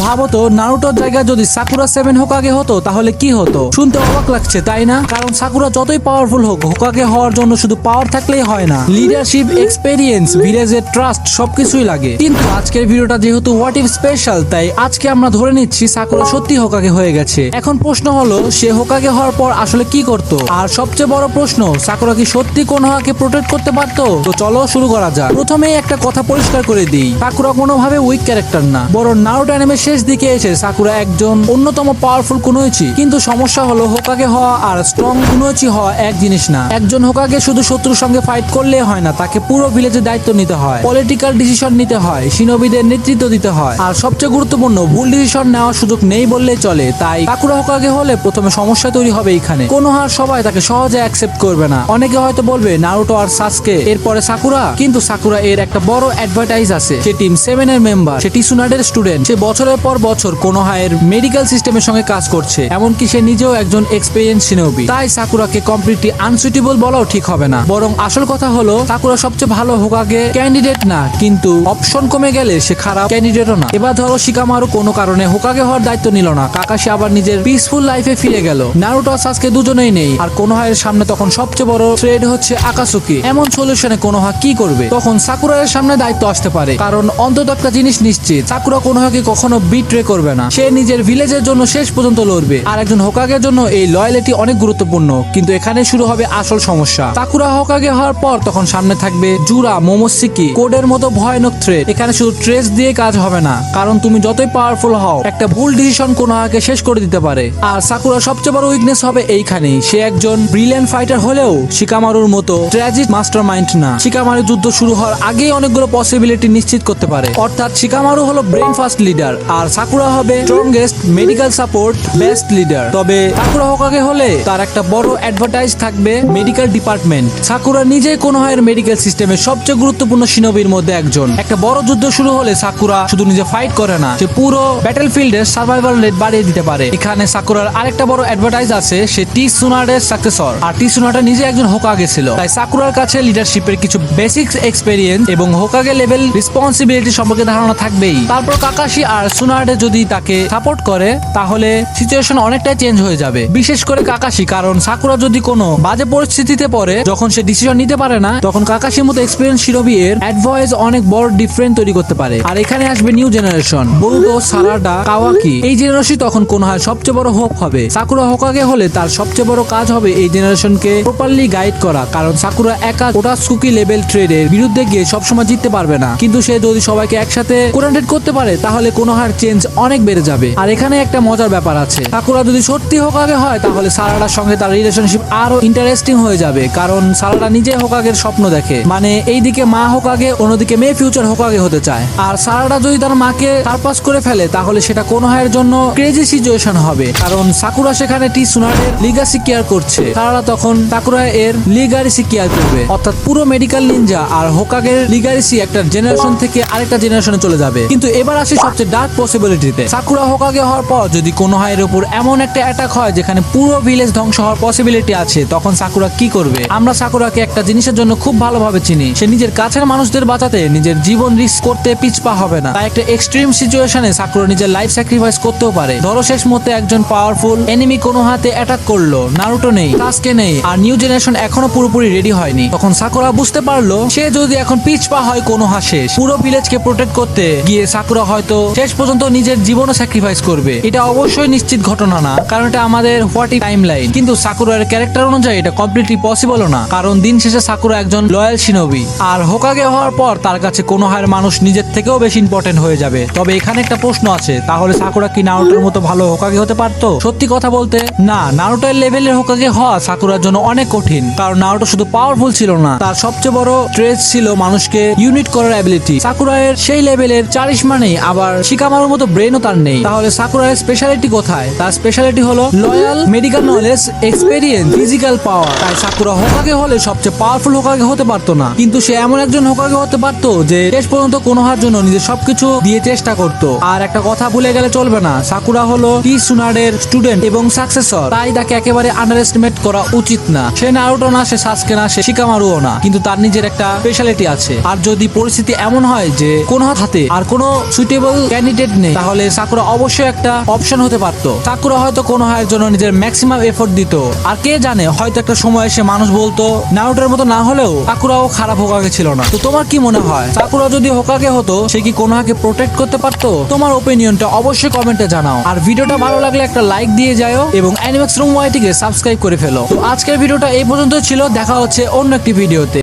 ভাবো তো নারুটোর জায়গায় যদি সাকুরা 7 হোকাগে হতো তাহলে কি হতো? শুনতে অবাক লাগছে তাই না? কারণ সাকুরা যতই পাওয়ারফুল হোক, হোকাগে হওয়ার জন্য শুধু পাওয়ার থাকলেই হয় না, লিডারশিপ, এক্সপেরিয়েন্স, ভিলেজের ট্রাস্ট সবকিছুই লাগে। কিন্তু আজকের ভিডিওটা যেহেতু হোয়াট ইফ স্পেশাল, তাই আজকে আমরা ধরে নিচ্ছি সাকুরা সত্যি হোকাগে হয়ে গেছে। এখন প্রশ্ন হলো, সে হোকাগে হওয়ার পর আসলে কি করত? আর সবচেয়ে বড় প্রশ্ন, সাকুরা কি সত্যি কোনোহাকে প্রোটেক্ট করতে পারতো? তো চলো শুরু করা যাক। প্রথমেই একটা কথা পরিষ্কার করে দিই, সাকুরা কোনোভাবে উইক ক্যারেক্টার না, বরং নারুটো অ্যানিমের শেষ দিকে এসে সাকুরা একজন অন্যতম পাওয়ারফুল কুনোইচি। কিন্তু সমস্যা হলো, হোকাগে হওয়া আর স্ট্রং কুনোইচি হওয়া এক জিনিস না। একজন হোকাগে শুধু শত্রুর সঙ্গে ফাইট করলে হয় না, তাকে পুরো ভিলেজের দায়িত্ব নিতে হয়, পলিটিক্যাল ডিসিশন নিতে হয়, শিনোবিদের নেতৃত্ব দিতে হয়, আর সবচেয়ে গুরুত্বপূর্ণ, ভুল ডিসিশন নেওয়ার সুযোগ নেই বললেই চলে। তাই সাকুরা হোকাগে হলে প্রথমে সমস্যা তৈরি হবে এইখানে। কোনোহার সবাই তাকে সহজে অ্যাকসেপ্ট করবে না। অনেকে হয়তো বলবে নারুটো আর সাসকে, এরপরে সাকুরা। কিন্তু সাকুরা এর একটা বড় অ্যাডভার্টাইজ আছে। সে টিম 7 এর মেম্বার, সে টিসুনাডের স্টুডেন্ট, সে বছরের পর বছর কোনোহায়ের মেডিকেল সিস্টেমের সঙ্গে কাজ করছে, এমনকি সে নিজেও একজন এক্সপেরিয়েন্স শিনোবি। তাই সাকুরাকে কমপ্লিটলি আনসুইটেবল বলাও ঠিক হবে না। বরং আসল কথা হলো, সাকুরা সবচেয়ে ভালো হোকাগে ক্যান্ডিডেট না, কিন্তু অপশন কমে গেলে সে খারাপ ক্যান্ডিডেটও না। এবার ধরো শিকামারু কোনো কারণে হোকাগে হওয়ার দায়িত্ব নিল না, কাকাশি আবার নিজের পিসফুল লাইফে ফিরে গেল, নারুটো আর সাসকে দুজনেই নেই, আর কোনোহায়ের সামনে তখন সবচেয়ে বড় থ্রেড হচ্ছে আকাসুকি। এমন সলিউশনে কোনোহা কি করবে? তখন সাকুরার সামনে দায়িত্ব আসতে পারে, কারণ অন্তত একটা জিনিস নিশ্চিত, সাকুরা কোনোহাকে কখনো বিট্রে করবে না। সে নিজের ভিলেজের জন্য শেষ পর্যন্ত লড়বে, আর একজন হোকাগের জন্য এই লয়ালিটি অনেক গুরুত্বপূর্ণ। কিন্তু এখানে শুরু হবে আসল সমস্যা। সাকুরা হোকাগে হওয়ার পর তখন সামনে থাকবে জুরা, মোমোসিকি, কোডের মতো ভয়ানক থ্রেড। এখানে শুধু ট্রেস দিয়ে কাজ হবে না, কারণ তুমি যতই পাওয়ারফুল হও, একটা ভুল ডিসিশন কোনোহাকে শেষ করে দিতে পারে। আর সাকুরা সবচেয়ে বড় উইকনেস হবে এইখানেই। সে একজন ব্রিলিয়ান্ট ফাইটার হলেও শিকামারুর মতো ট্র্যাজিক মাস্টারমাইন্ড না। শিকামারু যুদ্ধ শুরু হওয়ার আগেই অনেকগুলো পসিবিলিটি নিশ্চিত করতে পারে। অর্থাৎ শিকামারু হলো ব্রেন ফার্স্ট লিডার, আর সাকুরা হবে strongest medical support best leader. তবে সাকুরা হোকাগে হলে তার একটা বড় অ্যাডভার্টাইজ থাকবে মেডিকেল ডিপার্টমেন্ট। সাকুরা নিজেই কোনোহায়ের মেডিকেল সিস্টেমের সবচেয়ে গুরুত্বপূর্ণ শিনোবির মধ্যে একজন। একটা বড় যুদ্ধ শুরু হলে সাকুরা শুধু নিজে ফাইট করে না, সে পুরো ব্যাটেলফিল্ডের সার্ভাইভাল রেট বাড়িয়ে দিতে পারে। এখানে সাকুরার আরেকটা বড় অ্যাডভার্টাইজ আছে, সে টিসুনাডের সাকসেসর, আর টিসুনাডা নিজে একজন হোকাগে ছিল। তাই সাকুরার কাছে লিডারশিপের কিছু বেসিক এক্সপেরিয়েন্স এবং হোকাগে লেভেল রেসপন্সিবিলিটি সম্পর্কে ধারণা থাকবেই। তারপর কাকাশি আর সুনাডে যদি তাকে সাপোর্ট করে, তাহলে সিচুয়েশন অনেকটাই চেঞ্জ হয়ে যাবে। বিশেষ করে কাকাশি, কারণ সাকুরা যদি কোনো বাজে পরিস্থিতিতে পড়ে, যখন সে ডিসিশন নিতে পারে না, তখন কাকাশির মতো এক্সপেরিয়েন্স শিরোবি এর অ্যাডভাইস অনেক বড় ডিফারেন্ট তৈরি করতে পারে। আর এখানে আসবে নিউ জেনারেশন, বরুটো, সারাডা, কাওয়াকি। এই জেনারেশন তখন কোনোহার সবচেয়ে বড় হোপ হবে। সাকুরা হোকাগে হলে তার সবচেয়ে বড় কাজ হবে এই জেনারেশনকে প্রপারলি গাইড করা, কারণ সাকুরা একা ওটাসুকি লেভেল ট্রেডের বিরুদ্ধে গিয়ে সবসময় জিততে পারবে না। কিন্তু সে যদি সবাইকে একসাথে কোঅর্ডিনেট করতে পারে, তাহলে কোনোহার চেঞ্জ অনেক বেড়ে যাবে। আর এখানে একটা মজার ব্যাপার আছে, সাকুরা যদি সত্যি হোকাগে হয়, তাহলে সারাডার সঙ্গে তার রিলেশনশিপ আরো ইন্টারেস্টিং হয়ে যাবে, কারণ সারাডা নিজে হোকাগের স্বপ্ন দেখে। মানে এইদিকে মা হোকাগে, অন্যদিকে মেয়ে ফিউচার হোকাগে হতে চায়। আর সারাডা যদি তার মাকে সারপাস করে ফেলে, তাহলে সেটা কোনোহায়ের জন্য ক্রেজি সিচুয়েশন হবে, কারণ সাকুরা সেখানে টিসুনাডের লিগাসি কেয়ার করছে, সারাডা তখন সাকুরা এর লিগারিসি কেয়ার করবে। অর্থাৎ পুরো মেডিকেল নিনজা আর হোকাগের লিগারিসি একটা জেনারেশন থেকে আরেকটা জেনারেশনে চলে যাবে। কিন্তু এবার আসি সবচেয়ে ডার্ক পসিবিলিটিতে। সাকুরা হোকাগে হওয়ার পর যদি কোনোহায়ের উপর এমন একটা অ্যাটাক হয় যেখানে পুরো ভিলেজ ধ্বংস হওয়ার পসিবিলিটি আছে, তখন সাকুরা কি করবে? আমরা সাকুরাকে একটা জিনিসের জন্য খুব ভালোভাবে চিনি, সে নিজের কাছের মানুষদের বাঁচাতে নিজের জীবন রিস্ক করতে পিছপা হবে না। তাই একটা এক্সট্রিম সিচুয়েশনে সাকুরা নিজের লাইফ স্যাক্রিফাইস করতেও পারে। ধরো শেষ মুহূর্তে একজন পাওয়ারফুল এনিমি কোনো হাতে অ্যাটাক করলো, নারুটো নেই, সাসকে নেই, আর নিউ জেনারেশন এখনো পুরোপুরি রেডি হয়নি। তখন সাকুরা বুঝতে পারলো, সে যদি এখন পিছপা হয়, কোনোহা শেষ। পুরো ভিলেজকে প্রোটেক্ট করতে গিয়ে সাকুরা হয়তো শেষ পর্যন্ত নিজের জীবনও স্যাক্রিফাইস করবে। এটা অবশ্যই নিশ্চিত ঘটনা না, কারণ এটা আমাদের হোয়াট ইফ টাইমলাইন। কিন্তু সাকুরার ক্যারেক্টার অনুযায়ী এটা কমপ্লিটলি পসিবলও না, কারণ দিন শেষে সাকুরা একজন লয়াল শিনোবি, আর হোকাগে হওয়ার পর তার কাছে কোনোহায়ের মানুষ নিজের থেকেও বেশি ইম্পর্টেন্ট হয়ে যাবে। তবে এখানে একটা প্রশ্ন আছে, তাহলে সাকুরা কি নারুটোর মতো ভালো হোকাগে হতে পারতো? সত্যি কথা বলতে না, নারুটোর লেভেলের হোকাগে হওয়া সাকুরার জন্য অনেক কঠিন, কারণ নারুটো শুধু পাওয়ারফুল ছিল না, তার সবচেয়ে বড় ট্রেস ছিল মানুষকে ইউনিট করার অ্যাবিলিটি। সাকুরার সেই লেভেলের চারিশমা নেই, আবার শিকামারুর মতো ব্রেনও তার নেই। তাহলে সাকুরার স্পেশালিটি কোথায়? তার স্পেশালিটি হলো loyal, medical knowledge, experience, physical power. তাই সাকুরা হোকাগে হলে সবচেয়ে পাওয়ারফুল হোকাগে হতে পারতো না, কিন্তু সে এমন একজন হোকাগে হতে পারতো যে শেষ পর্যন্ত কোনোহার জন্য নিজের সবকিছু দিয়ে চেষ্টা করতো। আর একটা কথা ভুলে গেলে চলবে না, সাকুরা হলো টিসুনাডের স্টুডেন্ট এবং সাকসেসর, তাই তাকে একেবারে আন্ডার এস্টিমেট করা উচিত না। সে নারুটো না, সে সাসকে না, সে শিকামারুও না, কিন্তু তার নিজের একটা স্পেশালিটি আছে। আর যদি পরিস্থিতি এমন হয় যে কোনোহার হাতে আর কোনো সুইটেবল ক্যান্ডিডেট নেই, তাহলে সাকুরা অবশ্যই একটা অপশন হতে পারতো। সাকুরা হয়তো কোনো হায়ের জন্য নিজের ম্যাক্সিমাম এফোর্ট দিত, আর কে জানে হয়তো একটা সময় এসে মানুষ বলতো নারুটোর মতো না হলেও সাকুরাও খারাপ হোকাগে ছিল না। তো তোমার কি মনে হয়, সাকুরা যদি হোকাগে হতো সে কি কোনোহাকে প্রোটেক্ট করতে পারতো? তোমার ওপিনিয়নটা অবশ্যই কমেন্টে জানাও। আর ভিডিওটা ভালো লাগলে একটা লাইক দিয়ে যাও এবং অ্যানিমেক্স রুম ওয়াইটিকে সাবস্ক্রাইব করে ফেলো। তো আজকের ভিডিওটা এই পর্যন্ত ছিল, দেখা হচ্ছে অন্য একটি ভিডিওতে।